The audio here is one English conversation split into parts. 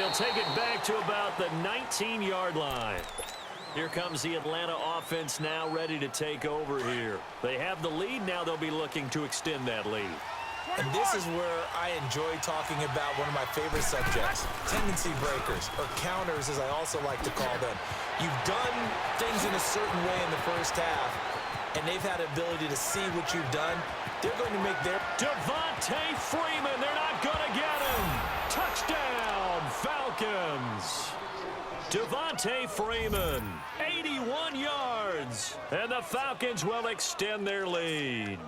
he'll take it back to about the 19-yard line. Here comes the Atlanta offense now ready to take over here. They have the lead. Now they'll be looking to extend that lead. And this is where I enjoy talking about one of my favorite subjects, tendency breakers, or counters as I also like to call them. You've done things in a certain way in the first half, and they've had the ability to see what you've done. They're going to make their... Devontae Freeman, they're not going to get him. Touchdown, Falcons. Devontae Freeman, 81 yards, and the Falcons will extend their lead.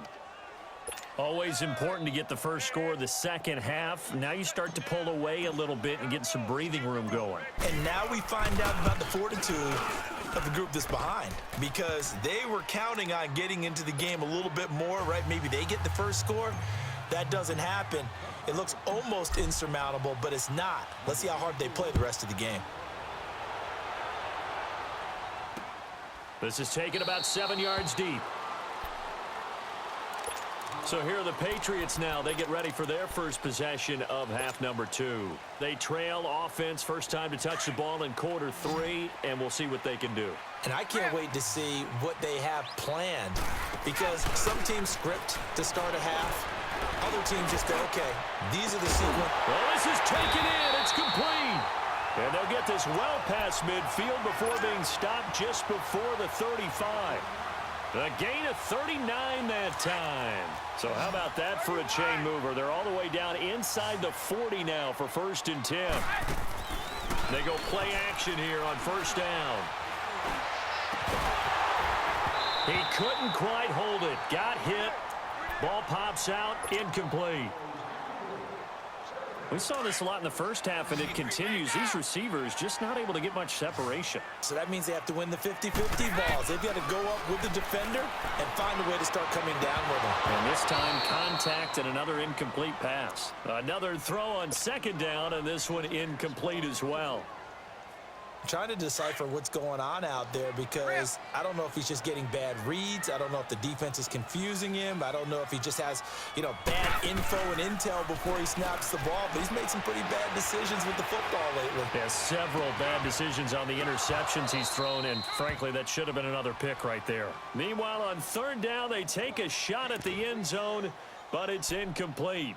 Always important to get the first score of the second half. Now you start to pull away a little bit and get some breathing room going. And now we find out about the fortitude of the group that's behind, because they were counting on getting into the game a little bit more, right? Maybe they get the first score. That doesn't happen. It looks almost insurmountable, but it's not. Let's see how hard they play the rest of the game. This is taken about 7 yards deep. So here are the Patriots now. They get ready for their first possession of half number 2. They trail offense, first time to touch the ball in quarter 3, and we'll see what they can do. And I can't wait to see what they have planned, because some teams script to start a half. Other teams just go, okay, these are the sequence. Well, this is taken in. It's complete. And they'll get this well past midfield before being stopped just before the 35. A gain of 39 that time. So how about that for a chain mover? They're all the way down inside the 40 now for 1st and 10. They go play action here on first down. He couldn't quite hold it. Got hit. Ball pops out. Incomplete. We saw this a lot in the first half, and it continues. These receivers just not able to get much separation. So that means they have to win the 50-50 balls. They've got to go up with the defender and find a way to start coming down with them. And this time, contact and another incomplete pass. Another throw on second down, and this one incomplete as well. I'm trying to decipher what's going on out there, because I don't know if he's just getting bad reads. I don't know if the defense is confusing him. I don't know if he just has, bad info and intel before he snaps the ball. But he's made some pretty bad decisions with the football lately. Yeah, several bad decisions on the interceptions he's thrown, and frankly, that should have been another pick right there. Meanwhile, on third down, they take a shot at the end zone, but it's incomplete.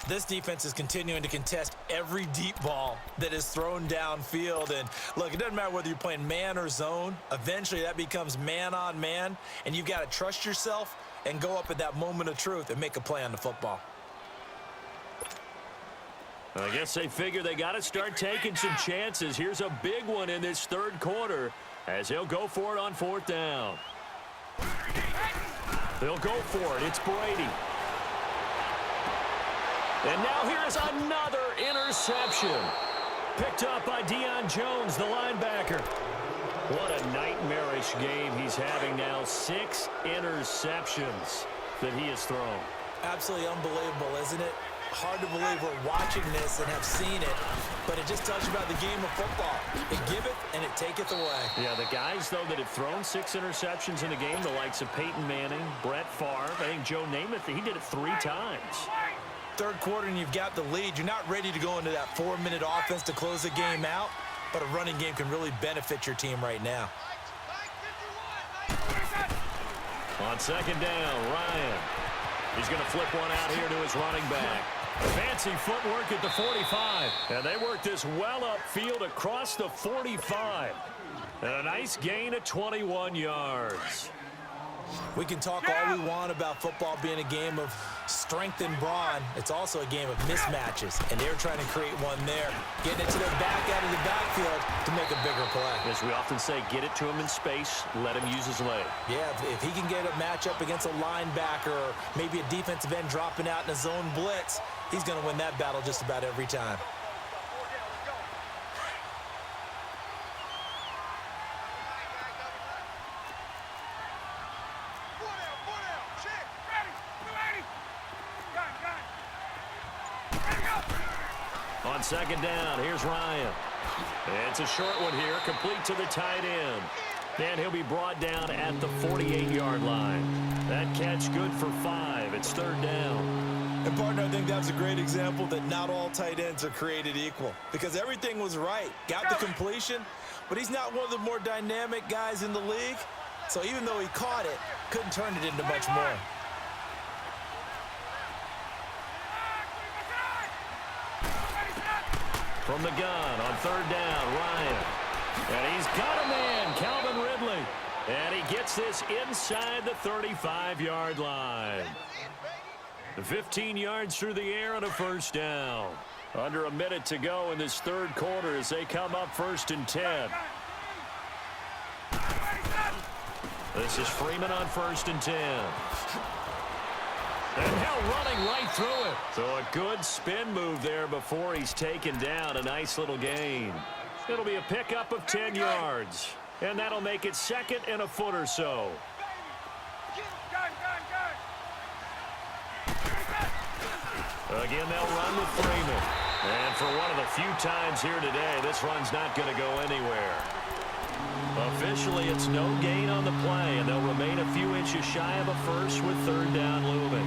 This defense is continuing to contest every deep ball that is thrown downfield. And look, it doesn't matter whether you're playing man or zone. Eventually, that becomes man on man, and you've got to trust yourself and go up at that moment of truth and make a play on the football. I guess they figure they got to start taking some chances. Here's a big one in this third quarter as he'll go for it on fourth down. They'll go for it. It's Brady. And now here's another interception. Picked up by Deion Jones, the linebacker. What a nightmarish game he's having now. 6 interceptions that he has thrown. Absolutely unbelievable, isn't it? Hard to believe we're watching this and have seen it, but it just tells you about the game of football. It giveth and it taketh away. Yeah, the guys, though, that have thrown 6 interceptions in a game, the likes of Peyton Manning, Brett Favre, I think Joe Namath, he did it 3 times. Third quarter and you've got the lead. You're not ready to go into that 4-minute offense to close the game out, but a running game can really benefit your team right now. On second down, Ryan. He's going to flip one out here to his running back. Fancy footwork at the 45. And they work this well upfield across the 45. And a nice gain of 21 yards. We can talk all we want about football being a game of strength and brawn. It's also a game of mismatches, and they're trying to create one there. Getting it to their back out of the backfield to make a bigger play. As we often say, get it to him in space, let him use his leg. Yeah, if he can get a matchup against a linebacker or maybe a defensive end dropping out in a zone blitz, he's going to win that battle just about every time. On second down, here's Ryan. It's a short one here, complete to the tight end. And he'll be brought down at the 48-yard line. That catch good for 5. It's third down. And, partner, I think that's a great example that not all tight ends are created equal because everything was right. Got the completion, but he's not one of the more dynamic guys in the league. So even though he caught it, couldn't turn it into much more. From the gun on third down, Ryan. And he's got a man, Calvin Ridley. And he gets this inside the 35-yard line. 15 yards through the air and a first down. Under a minute to go in this third quarter as they come up 1st and 10. This is Freeman on 1st and 10. And now running right through it. So a good spin move there before he's taken down. A nice little gain. It'll be a pickup of 10 yards. And that'll make it 2nd and a foot or so. Again, they'll run with Freeman. And for one of the few times here today, this run's not going to go anywhere. Officially, it's no gain on the play, and they'll remain a few inches shy of a first with third down looming.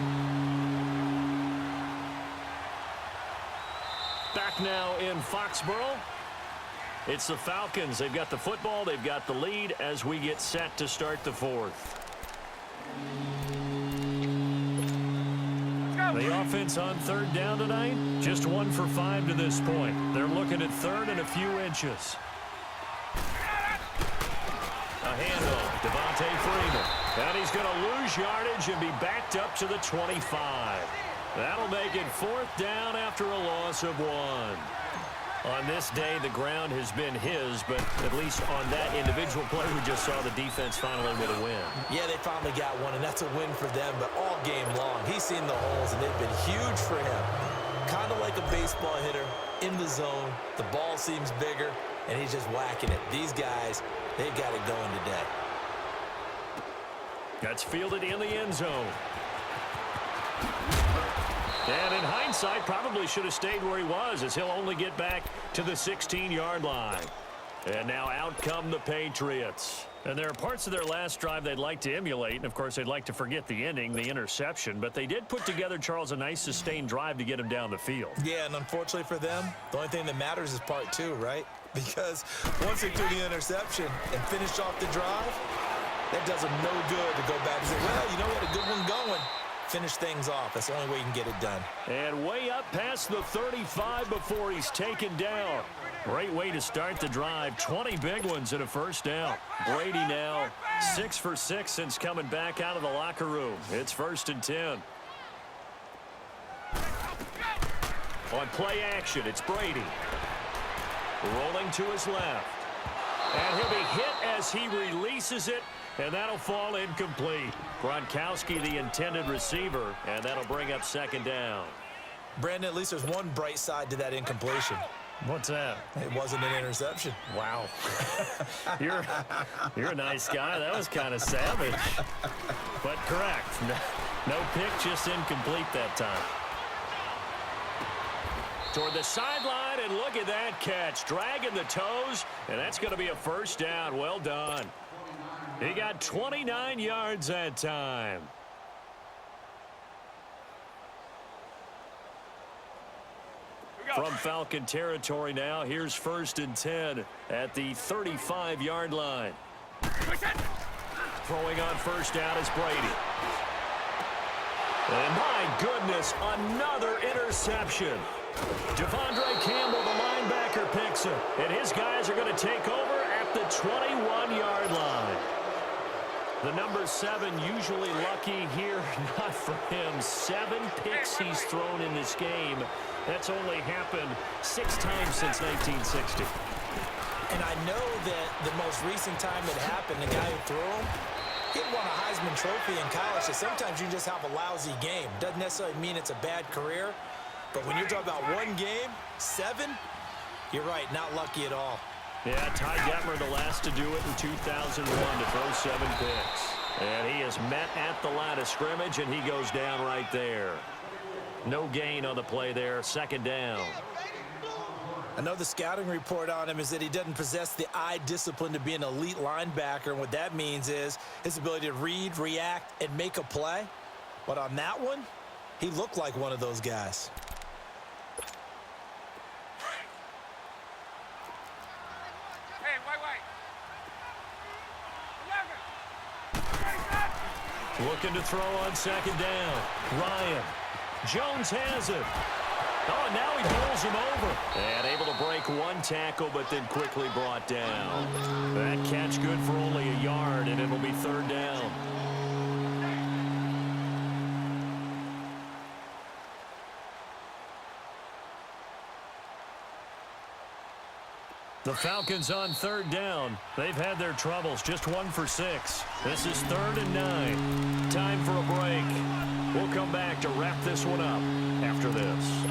Back now in Foxborough. It's the Falcons. They've got the football. They've got the lead as we get set to start the fourth. The offense on third down tonight, just 1 for 5 to this point. They're looking at third and a few inches. A handoff, Devontae Freeman. And he's going to lose yardage and be backed up to the 25. That'll make it 4th down after a loss of 1. On this day, the ground has been his, but at least on that individual play, we just saw the defense finally with a win. Yeah, they finally got one, and that's a win for them, but all game long, he's seen the holes, and they've been huge for him. Kind of like a baseball hitter in the zone. The ball seems bigger, and he's just whacking it. These guys, they've got it going today. That's fielded in the end zone. And in hindsight, probably should have stayed where he was, as he'll only get back to the 16-yard line. And now out come the Patriots. And there are parts of their last drive they'd like to emulate. And, of course, they'd like to forget the ending, the interception. But they did put together, Charles, a nice sustained drive to get him down the field. Yeah, and unfortunately for them, the only thing that matters is part 2, right? Because once they threw the interception and finished off the drive, that does them no good to go back and say, well, you know, we had a good one going. Finish things off. That's the only way you can get it done. And way up past the 35 before he's taken down. Great way to start the drive. 20 big ones and a first down. Brady now 6 for 6 since coming back out of the locker room. It's 1st and 10. On play action, it's Brady. Rolling to his left. And he'll be hit as he releases it. And that'll fall incomplete. Gronkowski, the intended receiver, and that'll bring up 2nd down. Brandon, at least there's one bright side to that incompletion. What's that? It wasn't an interception. Wow. You're a nice guy. That was kind of savage. But correct. No pick, just incomplete that time. Toward the sideline, and look at that catch. Dragging the toes, and that's going to be a first down. Well done. He got 29 yards that time. From Falcon territory now, here's 1st and 10 at the 35-yard line. Throwing on first down is Brady. And my goodness, another interception. Devondre Campbell, the linebacker, picks it. And his guys are going to take over at the 21-yard line. The number 7 usually lucky here, not for him. 7 picks he's thrown in this game. That's only happened 6 times since 1960. And I know that the most recent time it happened, the guy who threw him, he won a Heisman Trophy in college. So sometimes you just have a lousy game. Doesn't necessarily mean it's a bad career. But when you're talking about one game, 7, you're right, not lucky at all. Yeah, Ty Detmer, the last to do it in 2001 to throw 7 picks. And he is met at the line of scrimmage, and he goes down right there. No gain on the play there, 2nd down. I know the scouting report on him is that he doesn't possess the eye discipline to be an elite linebacker. And what that means is his ability to read, react, and make a play. But on that one, He looked like one of those guys. Looking to throw on second down. Ryan. Jones has it. Oh, now he bowls him over. And able to break one tackle, but then quickly brought down. That catch good for only a yard, and it'll be third down. The Falcons on third down. They've had their troubles. Just 1 for 6. This is 3rd and 9. Time for a break. We'll come back to wrap this one up after this.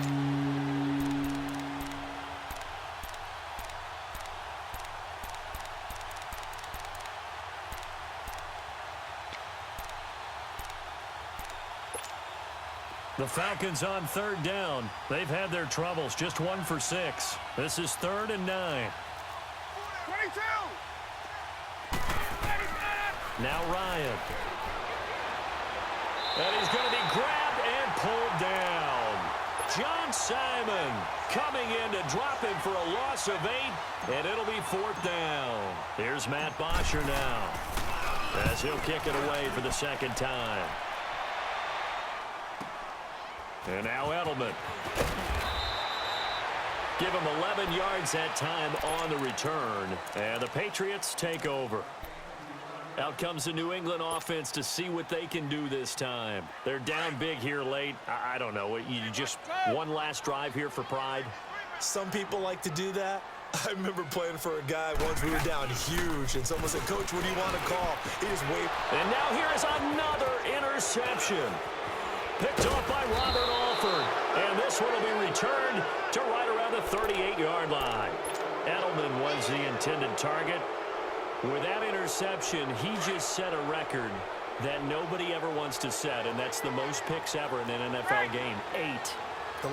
The Falcons on third down. They've had their troubles. Just 1 for 6. This is 3rd and 9. 22. Now Ryan. And he's going to be grabbed and pulled down. John Simon coming in to drop him for a loss of 8, and it'll be 4th down. Here's Matt Bosher now as he'll kick it away for the second time. And now Edelman. Give him 11 yards that time on the return. And the Patriots take over. Out comes the New England offense to see what they can do this time. They're down big here late. I don't know. You just one last drive here for pride? Some people like to do that. I remember playing for a guy once. We were down huge, and someone said, "Coach, what do you want to call?" He just waved. And now here is another interception. Picked off by Robert Alford. And this one will be returned to right around the 38-yard line. Edelman was the intended target. With that interception, he just set a record that nobody ever wants to set, and that's the most picks ever in an NFL game. 8. The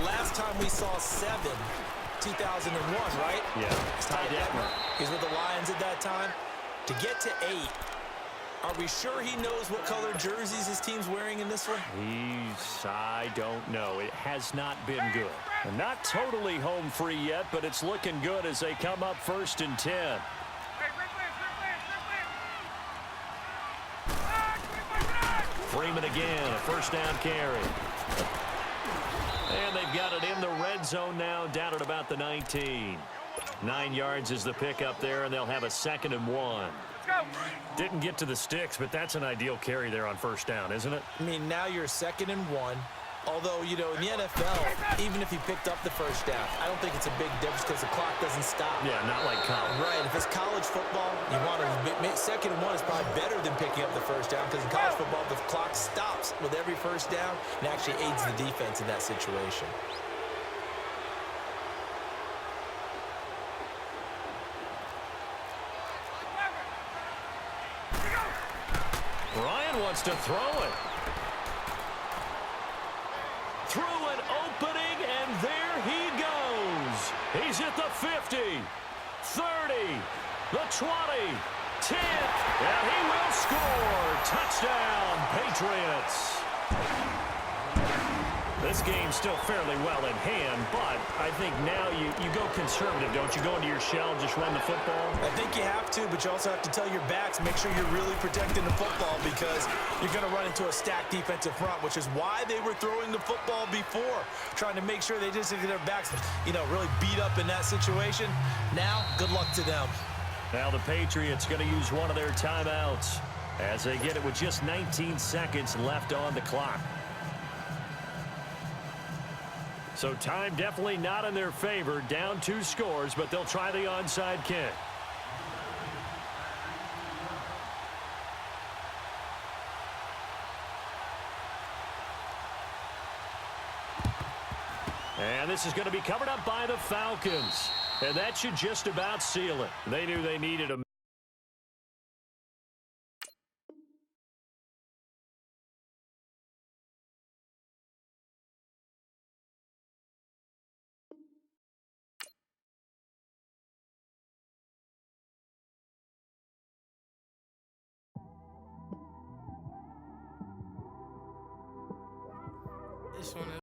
last time we saw 7, 2001, right? Yeah. Ty Detmer. He was with the Lions at that time. To get to 8, are we sure he knows what color jerseys his team's wearing in this one? I don't know. It has not been good. And not totally home free yet, but it's looking good as they come up 1st and 10. Freeman again, a 1st down carry. And they've got it in the red zone now, down at about the 19. 9 yards is the pickup there, and they'll have a 2nd and 1. Didn't get to the sticks, but that's an ideal carry there on 1st down, isn't it? I mean, now you're 2nd and 1. Although, you know, in the NFL, even if he picked up the 1st down, I don't think it's a big difference because the clock doesn't stop. Yeah, not like college. Right. If it's college football, you want to 2nd and 1 is probably better than picking up the 1st down because in college football, the clock stops with every 1st down and actually aids the defense in that situation. Ryan wants to throw it. Through an opening, and there he goes. He's at the 50, 30, the 20, 10, and he will score. Touchdown, Patriots. This game's still fairly well in hand, but I think now you go conservative, don't you? Go into your shell, just run the football? I think you have to, but you also have to tell your backs, make sure you're really protecting the football because you're going to run into a stacked defensive front, which is why they were throwing the football before, trying to make sure they just get their backs, really beat up in that situation. Now, good luck to them. Now the Patriots going to use one of their timeouts as they get it with just 19 seconds left on the clock. So time definitely not in their favor. Down 2 scores, but they'll try the onside kick. And this is going to be covered up by the Falcons. And that should just about seal it. They knew they needed a just want to